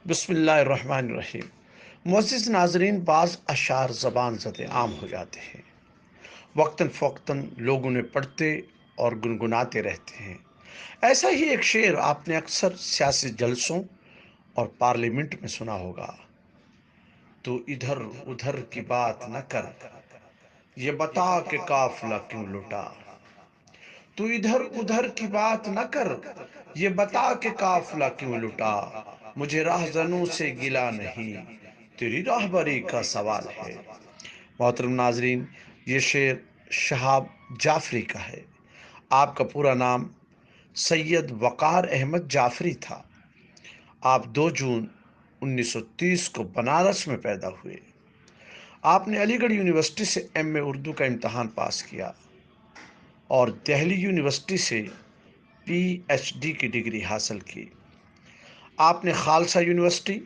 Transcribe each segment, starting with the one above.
بسم اللہ الرحمن الرحیم۔ معزز ناظرین، بعض اشعار زبان زد عام ہو جاتے ہیں، وقتاً فوقتاً لوگ انہیں پڑھتے اور گنگناتے رہتے ہیں۔ ایسا ہی ایک شعر آپ نے اکثر سیاسی جلسوں اور پارلیمنٹ میں سنا ہوگا۔ تو ادھر ادھر کی بات نہ کر، یہ بتا کہ قافلہ کیوں لٹا۔ تو ادھر ادھر کی بات نہ کر، یہ بتا کہ قافلہ کیوں لٹا۔ مجھے راہزنوں سے گلہ نہیں، تیری راہبری کا سوال ہے۔ محترم ناظرین، یہ شعر شہاب جعفری کا ہے۔ آپ کا پورا نام سید وقار احمد جعفری تھا۔ آپ 2 جون 1930 کو بنارس میں پیدا ہوئے۔ آپ نے علی گڑھ یونیورسٹی سے ایم اے اردو کا امتحان پاس کیا اور دہلی یونیورسٹی سے پی ایچ ڈی کی ڈگری حاصل کی۔ آپ نے خالصہ یونیورسٹی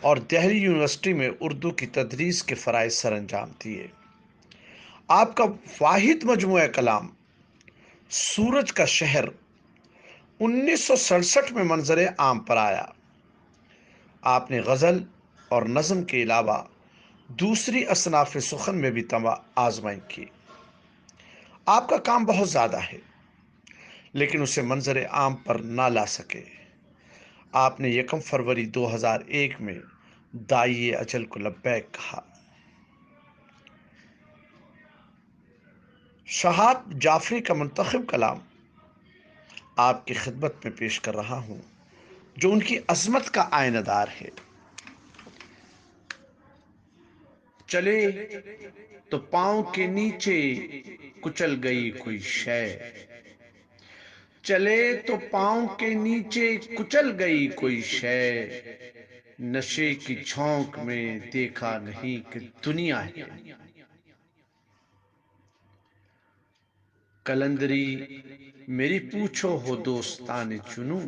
اور دہلی یونیورسٹی میں اردو کی تدریس کے فرائض سر انجام دیے۔ آپ کا واحد مجموعہ کلام سورج کا شہر 1967 میں منظر عام پر آیا۔ آپ نے غزل اور نظم کے علاوہ دوسری اصناف سخن میں بھی آزمائش کی۔ آپ کا کام بہت زیادہ ہے، لیکن اسے منظر عام پر نہ لا سکے۔ آپ نے 1 فروری 2001 میں داعی اجل کو لبیک کہا۔ شہاب جعفری کا منتخب کلام آپ کی خدمت میں پیش کر رہا ہوں، جو ان کی عظمت کا آئینہ دار ہے۔ چلے تو پاؤں کے نیچے کچل گئی کوئی شے، چلے تو پاؤں کے نیچے کچل گئی کوئی شے، نشے کی جھونک میں دیکھا نہیں کہ دنیا ہے۔ کلندری میری پوچھو ہو دوستان جنوں،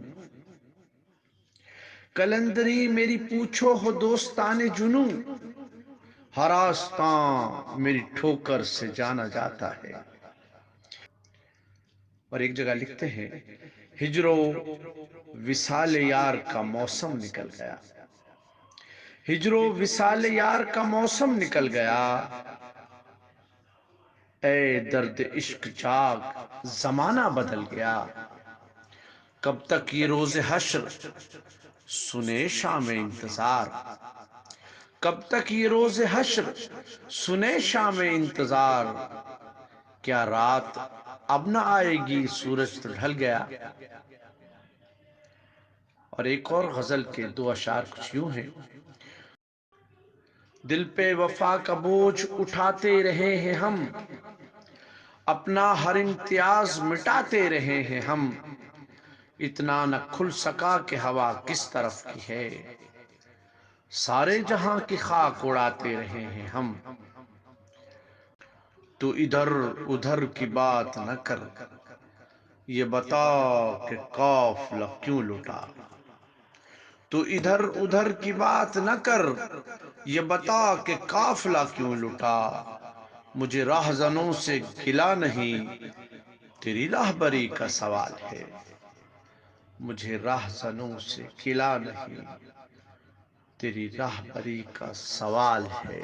کلندری میری پوچھو ہو دوستان جنوں، ہر آستان میری ٹھوکر سے جانا جاتا ہے۔ اور ایک جگہ لکھتے ہیں، ہجر و وصال یار کا موسم نکل گیا، ہجر و وصال یار کا موسم نکل گیا، اے درد عشق جاگ زمانہ بدل گیا، کب تک یہ روز حشر سنے شام انتظار، کب تک یہ روز حشر سنے شام انتظار، کیا رات اب نہ آئے گی سورج تو ڈھل گیا۔ اور ایک اور غزل کے 2 اشعار کچھ یوں ہیں، دل پہ وفا کا بوجھ اٹھاتے رہے ہیں ہم، اپنا ہر امتیاز مٹاتے رہے ہیں ہم، اتنا نہ کھل سکا کہ ہوا کس طرف کی ہے، سارے جہاں کی خاک اڑاتے رہے ہیں ہم۔ تو ادھر ادھر کی بات نہ کر، یہ بتا کہ قافلہ کیوں لٹا۔ تو ادھر ادھر کی بات نہ کر، یہ بتا کہ قافلہ کیوں لٹا، مجھے راہزنوں سے گلہ نہیں، تیری راہبری کا سوال ہے۔ مجھے راہزنوں سے گلہ نہیں، تیری راہبری کا سوال ہے۔